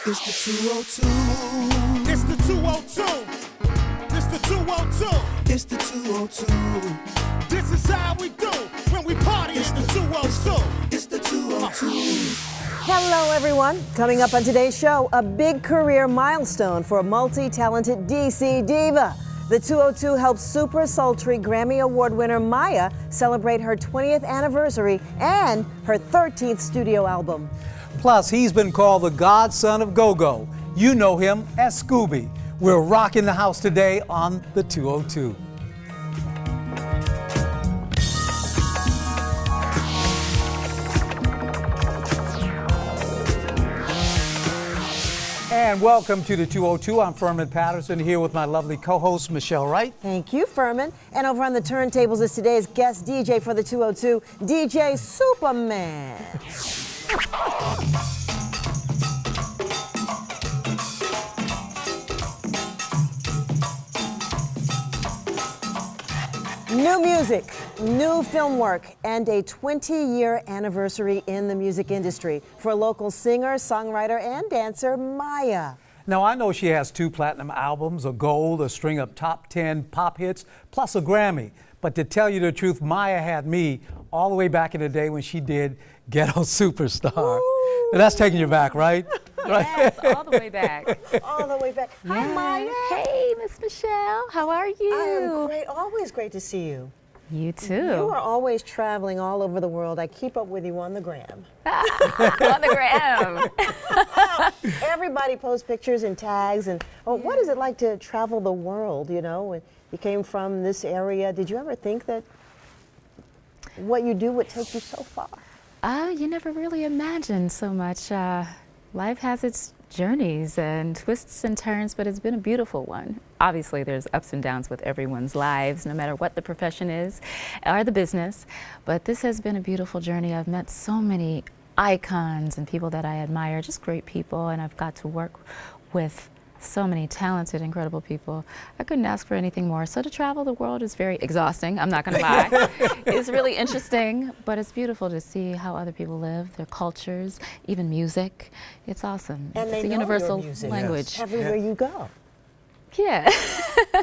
It's the 202. It's the 202. It's the 202. It's the 202. This is how we do when we party. It's the 202. It's the 202. Hello, everyone. Coming up on today's show, a big career milestone for a multi-talented DC diva. The 202 helps super sultry Grammy Award winner Mya celebrate her 20th anniversary and her 13th studio album. Plus, he's been called the godson of go-go. You know him as Scooby. We're rocking the house today on the 202. And welcome to the 202. I'm Furman Patterson here with my lovely co-host, Michelle Wright. Thank you, Furman. And over on the turntables is today's guest DJ for the 202, DJ Superman. New music, new film work, and a 20-year anniversary in the music industry for local singer, songwriter, and dancer Mya. Now, I know she has 2 platinum albums, a gold, a string of top 10 pop hits, plus a Grammy. But to tell you the truth, Mya had me all the way back in the day when she did Ghetto Superstar. Now, that's taking you back, right? Yes, all the way back. All the way back. Hi, Mya. Hey, Miss Michelle. How are you? I am great. Always great to see you. You too. You are always traveling all over the world. I keep up with you on the gram. On the gram. Everybody posts pictures and tags. And what is it like to travel the world? You know, when you came from this area, did you ever think that what you do would take you so far? You never really imagined so much. Life has its journeys and twists and turns, but it's been a beautiful one. Obviously, there's ups and downs with everyone's lives, no matter what the profession is or the business. But this has been a beautiful journey. I've met so many icons and people that I admire, just great people, and I've got to work with so many talented, incredible people. I couldn't ask for anything more. So to travel the world is very exhausting, I'm not gonna lie. It's really interesting, but it's beautiful to see how other people live, their cultures, even music. It's awesome. And it's they a know universal your music. language. Everywhere you go. Yeah.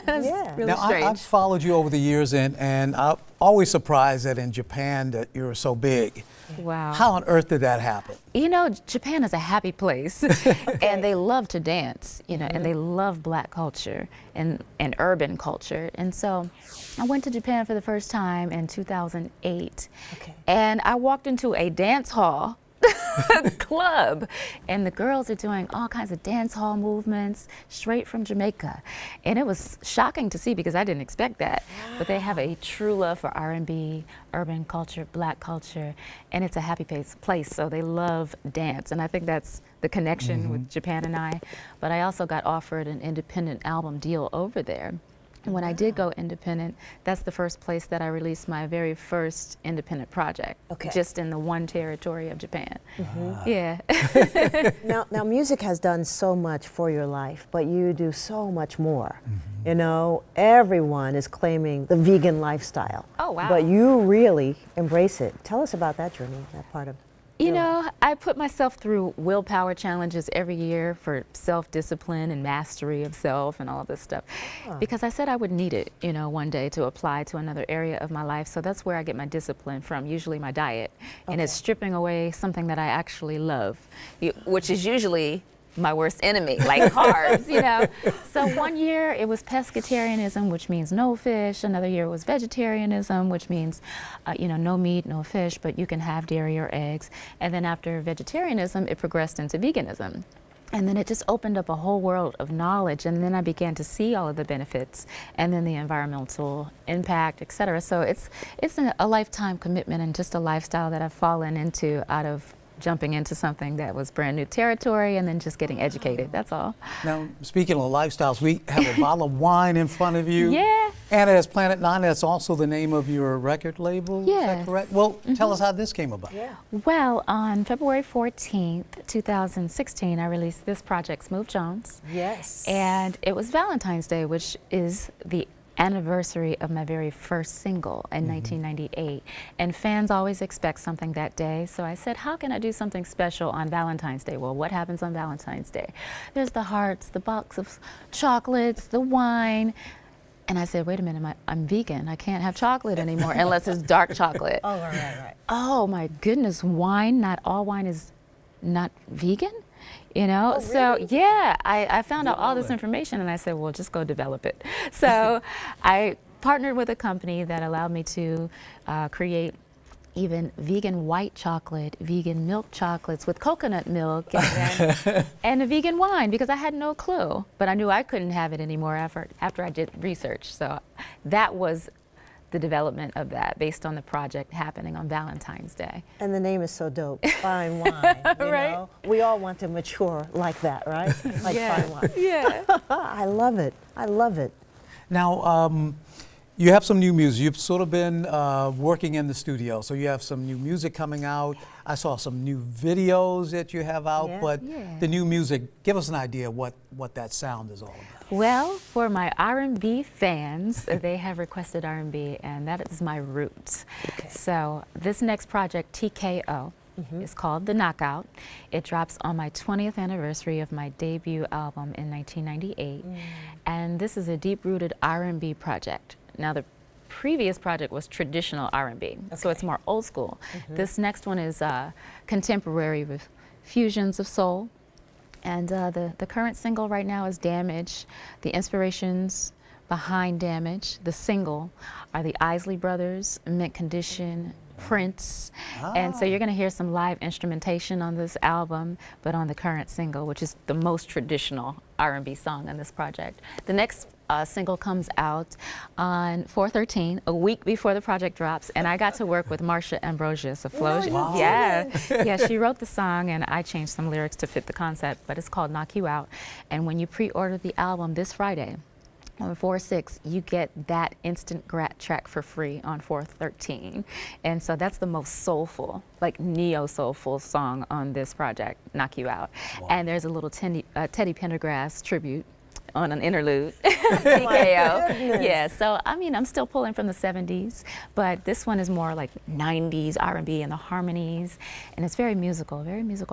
Yeah. Really Now, strange. I've followed you over the years, and I'm always surprised that in Japan that you're so big. Wow. How on earth did that happen? You know, Japan is a happy place, and they love to dance, you know, and they love black culture and urban culture. And so I went to Japan for the first time in 2008, and I walked into a dance hall club, and the girls are doing all kinds of dance hall movements straight from Jamaica, and it was shocking to see because I didn't expect that. But they have a true love for R&B, urban culture, black culture, and it's a happy place, so they love dance, and I think that's the connection with Japan and I. But I also got offered an independent album deal over there. And when I did go independent, that's the first place that I released my very first independent project, just in the one territory of Japan. Yeah. Now, music has done so much for your life, but you do so much more. You know, everyone is claiming the vegan lifestyle. Oh, wow. But you really embrace it. Tell us about that journey, that part of You know, I put myself through willpower challenges every year for self-discipline and mastery of self and all of this stuff, because I said I would need it, you know, one day to apply to another area of my life. So that's where I get my discipline from, usually my diet. And it's stripping away something that I actually love, which is usually my worst enemy, like carbs, you know. So one year it was pescatarianism, which means no fish. Another year it was vegetarianism, which means, you know, no meat, no fish, but you can have dairy or eggs. And then after vegetarianism, it progressed into veganism. And then it just opened up a whole world of knowledge, and then I began to see all of the benefits, and then the environmental impact, et cetera. So it's a lifetime commitment and just a lifestyle that I've fallen into out of jumping into something that was brand new territory and then just getting educated, that's all. Now, speaking of lifestyles, we have a bottle of wine in front of you. Yeah. And it has Planet 9, that's also the name of your record label, is that Yes. correct? Well, tell us how this came about. Well, on February 14th, 2016, I released this project, Smooth Jones. Yes. And it was Valentine's Day, which is the anniversary of my very first single in 1998. And fans always expect something that day. So I said, how can I do something special on Valentine's Day? Well, what happens on Valentine's Day? There's the hearts, the box of chocolates, the wine. And I said, wait a minute, I'm vegan. I can't have chocolate anymore unless it's dark chocolate. Oh, right. Oh my goodness, wine, not all wine is not vegan? You know, Oh, so really? yeah, I found out all this information and I said, well, just go develop it. So I partnered with a company that allowed me to create even vegan white chocolate, vegan milk chocolates with coconut milk, and, then, and a vegan wine, because I had no clue. But I knew I couldn't have it anymore after I did research. So that was the development of that, based on the project happening on Valentine's Day. And the name is so dope, Fine Wine. You Right. know? We all want to mature like that, right? Like Yeah. Fine Wine. Yeah. I love it. I love it. Now, you have some new music. You've sort of been working in the studio, so you have some new music coming out. I saw some new videos that you have out, Yeah. but Yeah. the new music, give us an idea what that sound is all about. Well, for my R&B fans, they have requested R&B, and that is my root. So this next project, TKO, is called The Knockout. It drops on my 20th anniversary of my debut album in 1998, and this is a deep-rooted R&B project. Now, the previous project was traditional R&B, so it's more old school. This next one is contemporary with fusions of soul. And the current single right now is Damage. The inspirations behind Damage, the single, are the Isley Brothers, Mint Condition, Prince. And so you're going to hear some live instrumentation on this album, but on the current single, which is the most traditional R&B song on this project. The next single comes out on 4/13, a week before the project drops, and I got to work with Marsha Ambrosius of Flosion. Wow. Yeah, she wrote the song, and I changed some lyrics to fit the concept, but it's called Knock You Out. And when you pre-order the album this Friday, on 4/6, you get that instant track for free on 4/13. And so that's the most soulful, like neo-soulful song on this project, Knock You Out. Wow. And there's a little Teddy Pendergrass tribute on an interlude, TKO. Yeah, so I mean, I'm still pulling from the 70s, but this one is more like 90s R&B and the harmonies, and it's very musical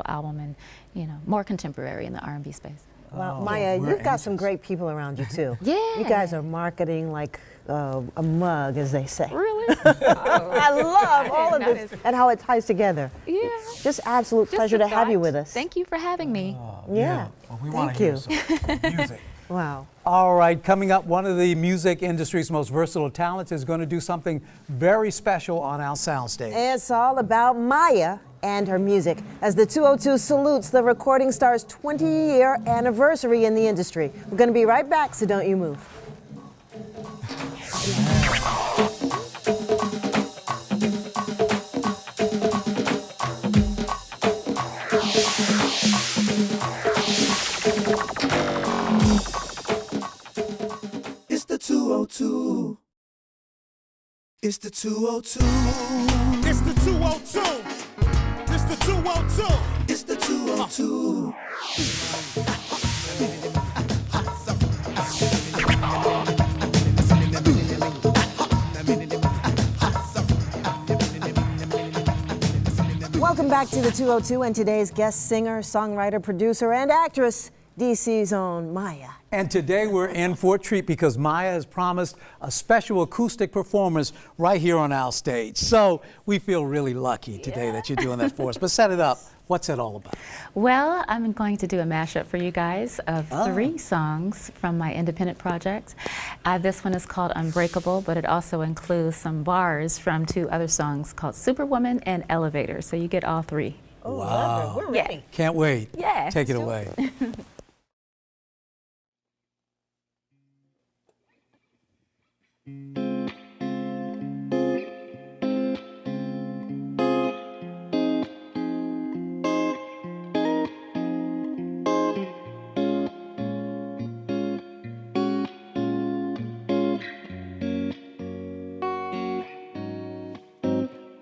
album, and you know, more contemporary in the R&B space. Well, Oh, Maya, we're you've got some anxious. great people around you too. Yeah. You guys are marketing like a mug, as they say. Really? I love all of That this is- and how it ties together. Yeah. Just absolute Just pleasure a to have you thought. with us. Thank you for having me. Yeah. Well, we want Thank to hear you. some music. Wow. All right, coming up, one of the music industry's most versatile talents is going to do something very special on our soundstage. It's all about Maya and her music as the 202 salutes the recording star's 20-year anniversary in the industry. We're going to be right back, so don't you move. It's the 202. It's the 202. It's the 202. It's the 202. It's the 202. Welcome back to the 202 and today's guest singer, songwriter, producer, and actress, DC's own Maya. And today we're in for a treat because Maya has promised a special acoustic performance right here on our stage. So we feel really lucky today that you're doing that for us. But set it up. What's it all about? Well, I'm going to do a mashup for you guys of 3 songs from my independent project. This one is called Unbreakable, but it also includes some bars from 2 other songs called Superwoman and Elevator. So you get all 3. Oh, Wow. love it. We're Yeah. ready. Can't wait. Yeah, Take it let's do away.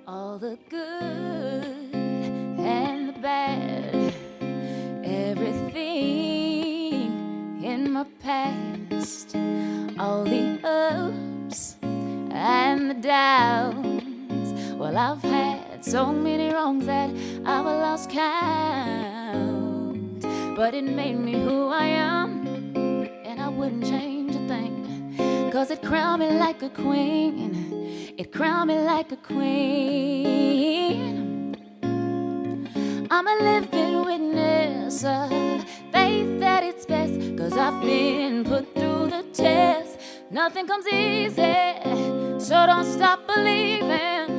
All the good and the bad, everything in my past, all the up so many wrongs that I've lost count. But it made me who I am, and I wouldn't change a thing. 'Cause it crowned me like a queen. It crowned me like a queen. I'm a living witness of faith that it's best. 'Cause I've been put through the test. Nothing comes easy, so don't stop believing.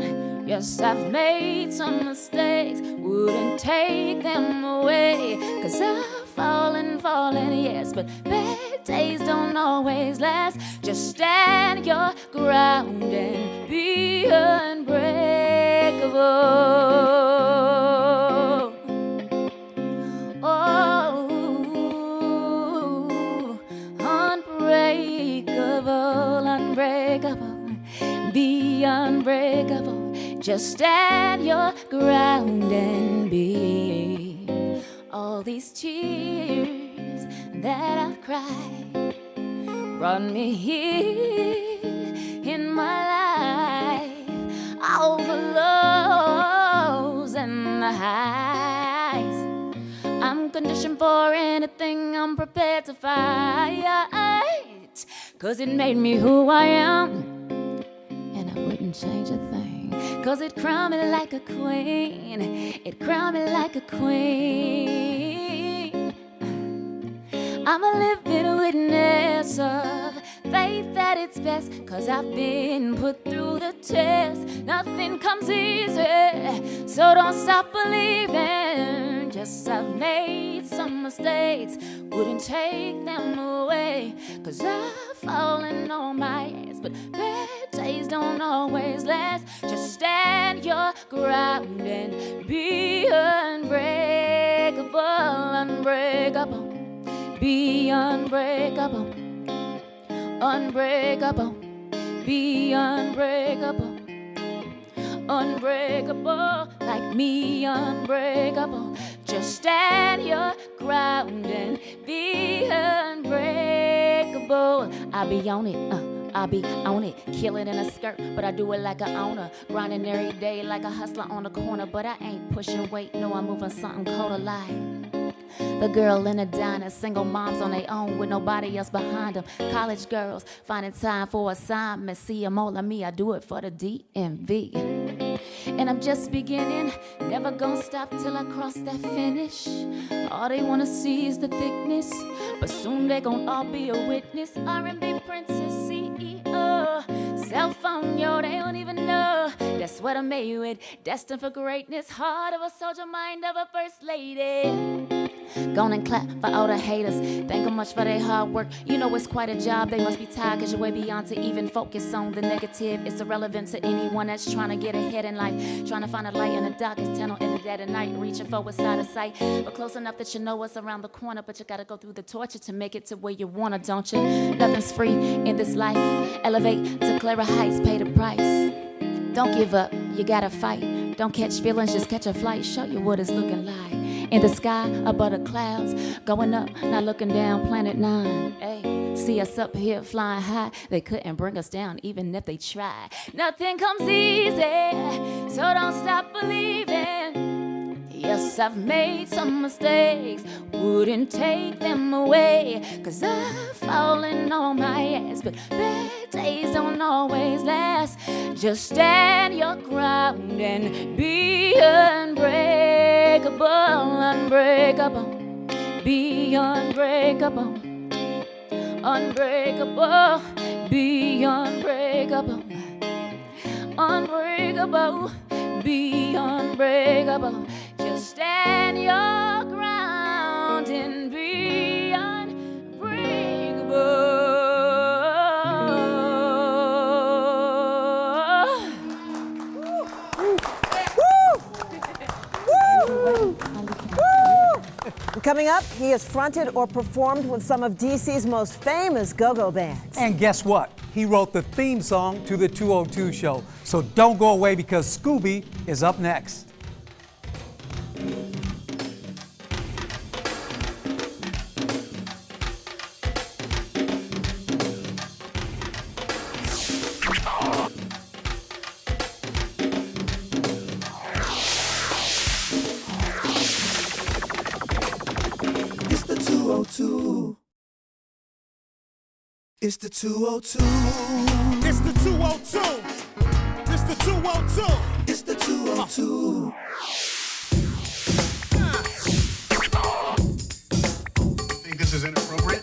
Yes, I've made some mistakes, wouldn't take them away. 'Cause I've fallen, yes, but bad days don't always last. Just stand your ground and be unbreakable. Oh, unbreakable, unbreakable, be unbreakable. Just stand your ground and be. All these tears that I've cried brought me here in my life. All the lows and the highs. I'm conditioned for anything, I'm prepared to fight. 'Cause it made me who I am, and I wouldn't change a thing. 'Cause it crowned me like a queen. It crowned me like a queen. I'm a living witness of faith that it's best. 'Cause I've been put through the test. Nothing comes easy, so don't stop believing. Just I've made some mistakes, wouldn't take them away. 'Cause I've fallen on my ass, but bad days don't always last. Just stand your ground and be unbreakable, unbreakable. Be unbreakable, unbreakable, be unbreakable, unbreakable, like me, unbreakable. Just stand your ground and be unbreakable. I'll be on it, I'll be on it. Kill it in a skirt, but I do it like an owner. Grinding every day like a hustler on the corner. But I ain't pushing weight, no, I'm moving something colder like the girl in a diner, single moms on their own with nobody else behind them. College girls finding time for assignments. See them all on me, I do it for the DMV. And I'm just beginning, never gonna stop till I cross that finish. All they wanna see is the thickness, but soon they gon' all be a witness. R&B princess, CEO, cell phone, yo, they don't even know. That's what I'm made with, destined for greatness. Heart of a soldier, mind of a first lady. Gone and clap for all the haters. Thank them much for their hard work. You know it's quite a job. They must be tired 'cause you're way beyond to even focus on the negative. It's irrelevant to anyone that's trying to get ahead in life. Trying to find a light in the darkest tunnel in the dead of night. Reaching for what's out of sight, but close enough that you know what's around the corner. But you gotta go through the torture to make it to where you wanna, don't you? Nothing's free in this life. Elevate to clearer heights, pay the price. Don't give up, you gotta fight. Don't catch feelings, just catch a flight. Show you what it's looking like. In the sky, above the clouds, going up, not looking down, planet 9. Hey, see us up here flying high. They couldn't bring us down even if they tried. Nothing comes easy, so don't stop believing. Yes, I've made some mistakes, wouldn't take them away. 'Cause I've fallen on my ass, but bad days don't always last. Just stand your ground and be unbreakable, unbreakable, be unbreakable, unbreakable, be unbreakable, unbreakable, be unbreakable. Just stand your ground and be unbreakable. Coming up, he has fronted or performed with some of DC's most famous go-go bands. And guess what? He wrote the theme song to the 202 show. So don't go away because Scooby is up next. 202. It's the 202. It's the 202. It's the 202. It's the 202. Think this is inappropriate?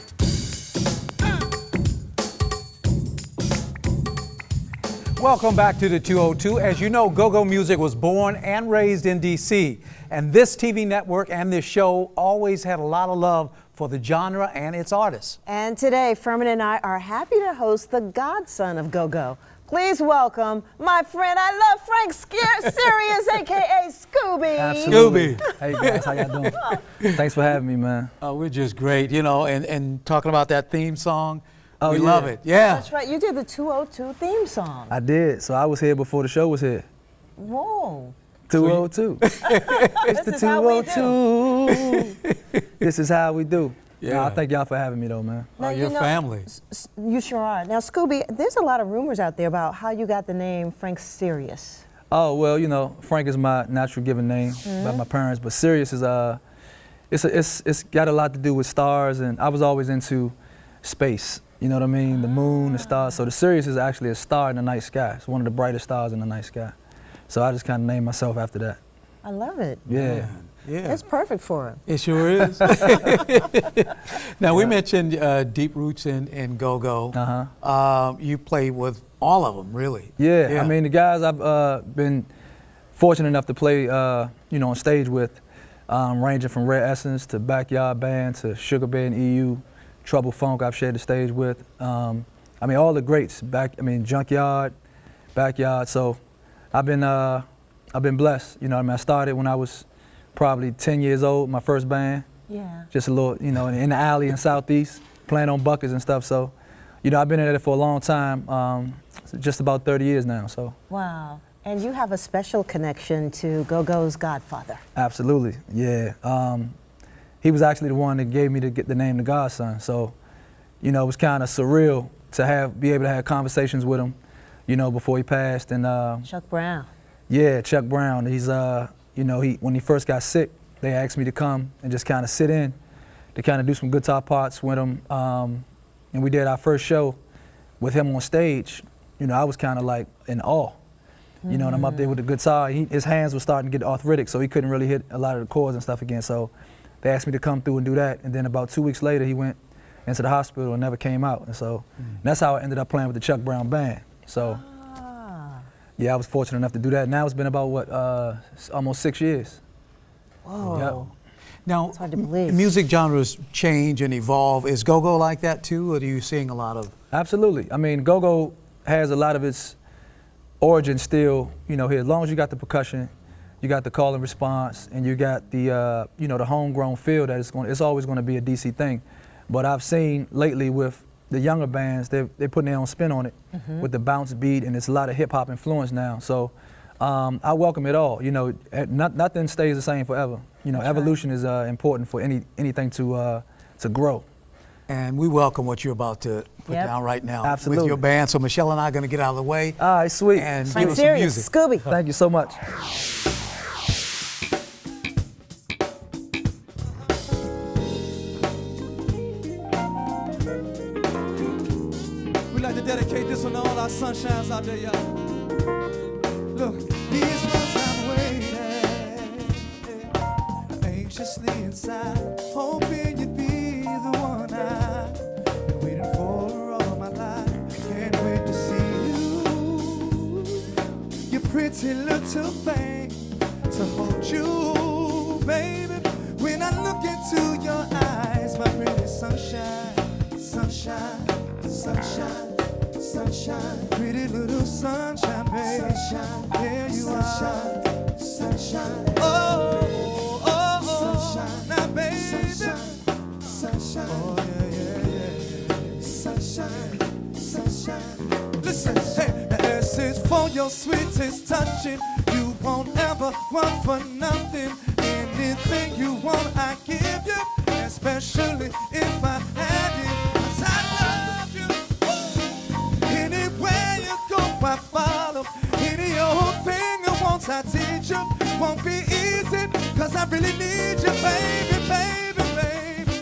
Welcome back to the 202. As you know, go-go music was born and raised in D.C. And this TV network and this show always had a lot of love for the genre and its artists. And today, Furman and I are happy to host the godson of go-go. Please welcome my friend, I love Frank Sirius, a.k.a. Scooby. Absolutely. Scooby. Hey guys, how y'all doing? Thanks for having me, man. Oh, we're just great, you know, and talking about that theme song. Oh, we yeah. love it. Yeah. That's right, you did the 202 theme song. I did. So I was here before the show was here. Whoa. 202. It's the This is how we 202. This is how we do. Yeah. Nah, I thank y'all for having me though, man. Now, your family. You sure are. Now, Scooby, there's a lot of rumors out there about how you got the name Frank Sirius. Oh, well, you know, Frank is my natural given name by my parents, but Sirius is it's got a lot to do with stars, and I was always into space. You know what I mean? The moon, the stars. So the Sirius is actually a star in the night sky. It's one of the brightest stars in the night sky. So I just kind of named myself after that. I love it. Yeah. Yeah. It's perfect for him. It sure is. Now, we mentioned deep roots in go-go. Uh-huh. You play with all of them, really. Yeah, I mean, the guys I've been fortunate enough to play, you know, on stage with, ranging from Rare Essence to Backyard Band to Sugar Bear and EU, Trouble Funk I've shared the stage with. I mean, all the greats, Junkyard, Backyard. So I've been blessed. You know what I mean? I started when I was probably 10 years old, my first band. Yeah. Just a little, you know, in the alley in Southeast, playing on buckets and stuff. So, you know, I've been in it for a long time, just about 30 years now, so. Wow. And you have a special connection to Go-Go's godfather. Absolutely, yeah. He was actually the one that gave me the name The Godson. So, you know, it was kind of surreal to be able to have conversations with him, you know, before he passed. And Chuck Brown. yeah, Chuck Brown. He's, you know, when he first got sick, they asked me to come and just kind of sit in, to kind of do some guitar parts with him. And we did our first show with him on stage. You know, I was kind of like in awe. You know, and I'm up there with the guitar. His hands were starting to get arthritic, so he couldn't really hit a lot of the chords and stuff again. So they asked me to come through and do that. And then about 2 weeks later, he went into the hospital and never came out. And so that's how I ended up playing with the Chuck Brown Band. So yeah, I was fortunate enough to do that. Now it's been about, what, almost 6 years. Whoa. Yep. Now, it's hard to believe. Music genres change and evolve. Is go-go like that too, or are you seeing a lot of? Absolutely. I mean, go-go has a lot of its origin still, you know, here. As long as you got the percussion, you got the call and response, and you got the, you know, the homegrown feel that it's always going to be a DC thing. But I've seen lately with the younger bands, they're putting their own spin on it with the bounce beat, and it's a lot of hip hop influence now. So I welcome it all. You know, nothing stays the same forever. You know, evolution is important for anything to grow. And we welcome what you're about to put Yep. down right now Absolutely. with your band. So Michelle and I are going to get out of the way. All right, sweet. And Frank give us some Sirius, music. Scooby. Thank you so much. We like to dedicate this one to all our sunshines out there, y'all. Look, these months I'm waiting, anxiously inside, hoping you'd be the one I've been waiting for all my life. Can't wait to see you. Your pretty little thing to hold you, baby. When I look into your eyes, my pretty sunshine, sunshine, sunshine, sunshine, pretty little sunshine, baby. Sunshine, there you are, sunshine. Oh, oh, oh, sunshine, now baby, sunshine, sunshine. Oh yeah, yeah, yeah, sunshine, sunshine. Listen, hey, this is for your sweetest touching. You won't ever want for nothing. Anything you want, I give you, especially if I had you. 'Cause I love you. Oh. Anywhere you go, I follow. Any old thing you want, I teach you. Won't be easy, 'cause I really need you, baby, baby, baby.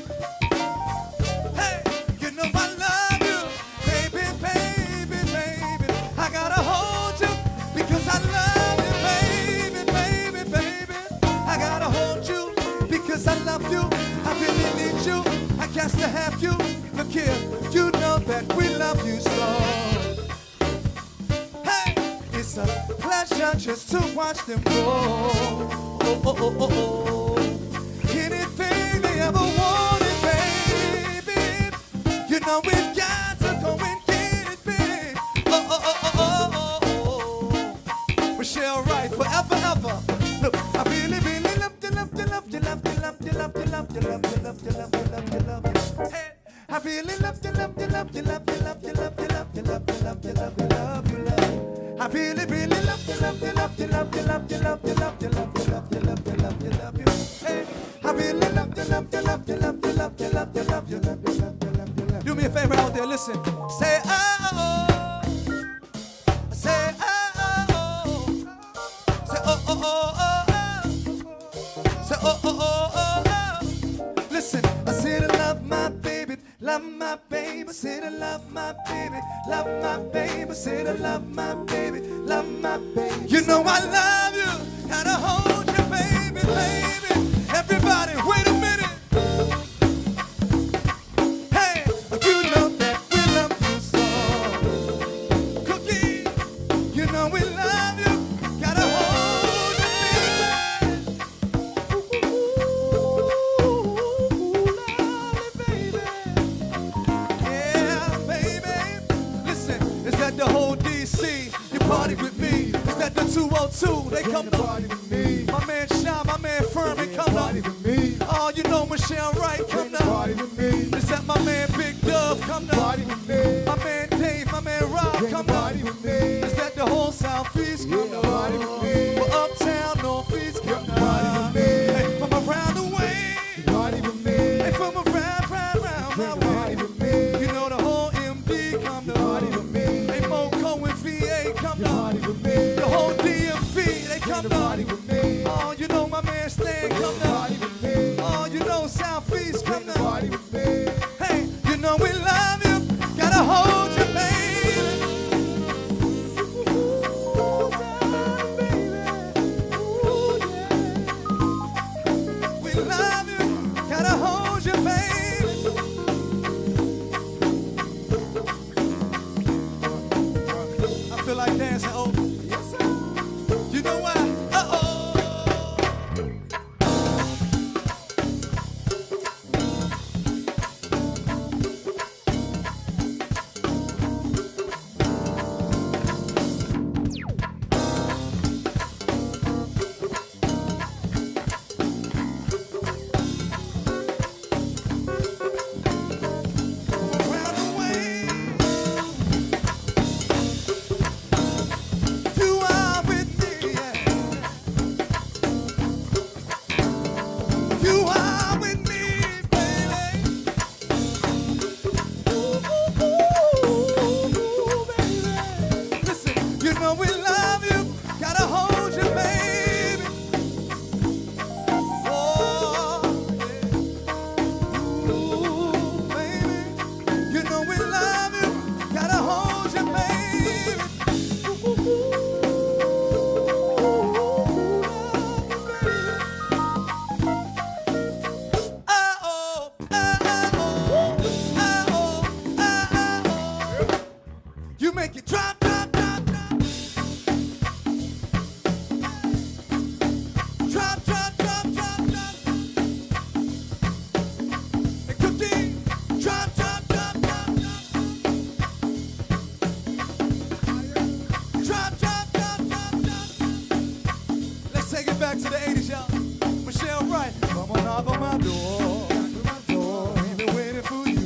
you. I really need you. I got to have you. Look here, you know that we love you so. Hey, it's a pleasure just to watch them grow. Oh, oh, oh, oh, oh. Anything they ever wanted, baby. You know we've got to go and get it, babe. Oh, oh, oh, oh, oh, oh, oh. Michelle Wright, forever, ever. Look, I really, really love you, love you, love you, love you, love you, love you, love you, love you, love you, love you, love you, love you. Hey, I really love you, love you, love you, love you, love you, love you, love you, love you, love you, love you, love you, love. I really, really love you, love you, love you, love you, love you, love you, love you, love you, love you, love you, love you, love you. Hey, I really love you, love you, love you, love you, love you, love you, love you, love you, love you, love you, love you. Do me a favor out there, listen. Say oh, oh, oh. Say oh, oh, oh. Say oh, oh, oh, oh. Say oh, oh, oh, oh, oh. Listen, I said I love my baby, love my baby. I said I love my baby, love my baby. I said I love my baby, love my baby. You know I love you, gotta hold you, baby, baby. Everybody, wait a minute. Hey, you know that we love you so. Cookie, you know we love you, gotta hold you, baby. Ooh, love me, baby. Yeah, baby. Listen, is that the whole DC? You party with me. Is that the 202? They come to party with me. My man Sean, my man Furman, come to party with me. Oh, you know Michelle Wright, come to party with me. Is that my man Big Dove, come to party with me. My man Dave, my man Rob, come to party with me. Is that the whole Southeast, come to party with me. Well, uptown, Northeast, come to party with me. Hey, from around the way, party with me. Hey, from around my way, you know the whole MD, come to party with me. Hey, Moco and VA, come to party with me. The whole DMV, they come to party with me. Oh, you know my man Stan, come to party with me. Oh, you know Southeast, come to party with me. Hey, you know we love you, gotta hold you, baby. Ooh, baby. Ooh, yeah. We love you, gotta hold you, baby. I feel like dancing, oh. Yes, sir. You know why? Uh-oh. Around the way, you are with me, yeah. You are with me, baby. Ooh, baby. Listen, you know we love you, gotta hold you, baby. Oh, yeah. Ooh, baby. You know we love you, gotta hold you, baby. Oh, oh, oh, oh, oh, oh. You make it drop, drop, drop, drop. Drop, drop, drop, drop, drop. And Cookie, drop, drop, drop, drop, drop. Drop, drop, drop, drop, drop. Let's take it back to the 80s, y'all. Michelle Wright, come on, knock on my door. We've been waiting for you.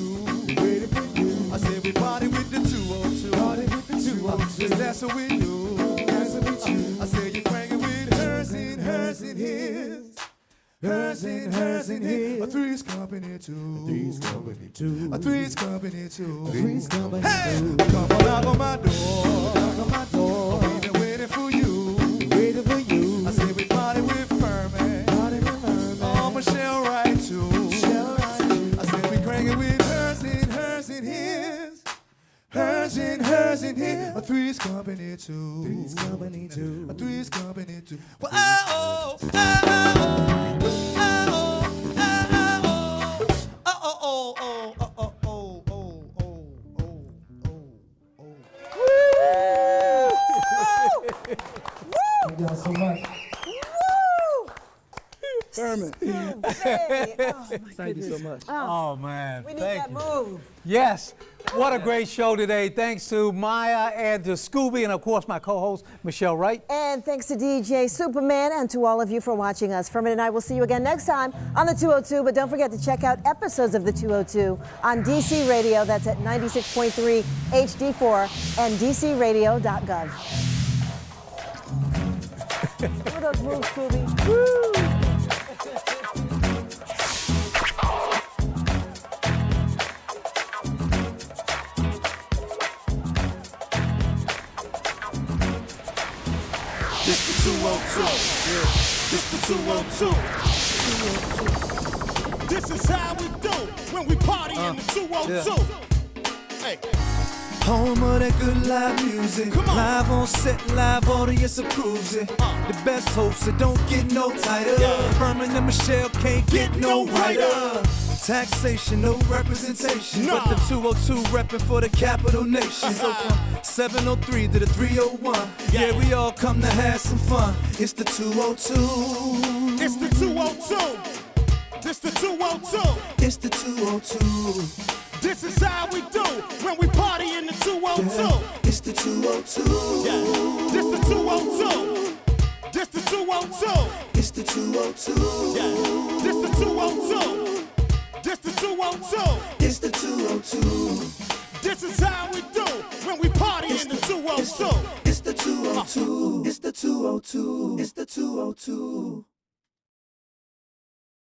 I said we party with the 202. Cause that's what we do. I said you bring it with hers and hers and his. Hers and hers and his. A three's company too. A three's company too. Hey, come on, knock on my door. We've been waiting for you. I said we party with Furman. Oh, Michelle Wright too. I said we crank it with hers and hers and his. Hers and hers and his. A three's company too. A three's company too. Well, oh, oh, oh, oh, oh, oh, oh. Hey. Oh, my Thank you so much. Oh, man. We need Thank that you. move. Yes. What a great show today. Thanks to Mya and to Scooby, and of course my co-host, Michelle Wright. And thanks to DJ Superman and to all of you for watching us. Furman and I will see you again next time on the 202. But don't forget to check out episodes of the 202 on DC Radio. That's at 96.3 HD4 and dcradio.gov. What those moves, Scooby? Woo! This the 202. This the 202. This is how we do when we party in the 202. Hey. Home of that good live music. Come on. Live on set, live audience approves it. The best hosts that don't get no tighter. Yeah. Furman and Michelle can't get no brighter. Taxation, no representation. Nah. But the 202 repping for the capital nation. So from 703 to the 301. Yeah, we all come to have some fun. It's the 202. It's the 202. This the 202. It's the 202. This is how we do when we party in the 202. Yeah, it's the 202. Yeah. This the 202. This the 202. It's the 202. Yeah. This the 202. This the 202. It's the 202. This is how we do when we party in the 202. It's the 202. It's the 202. It's the 202.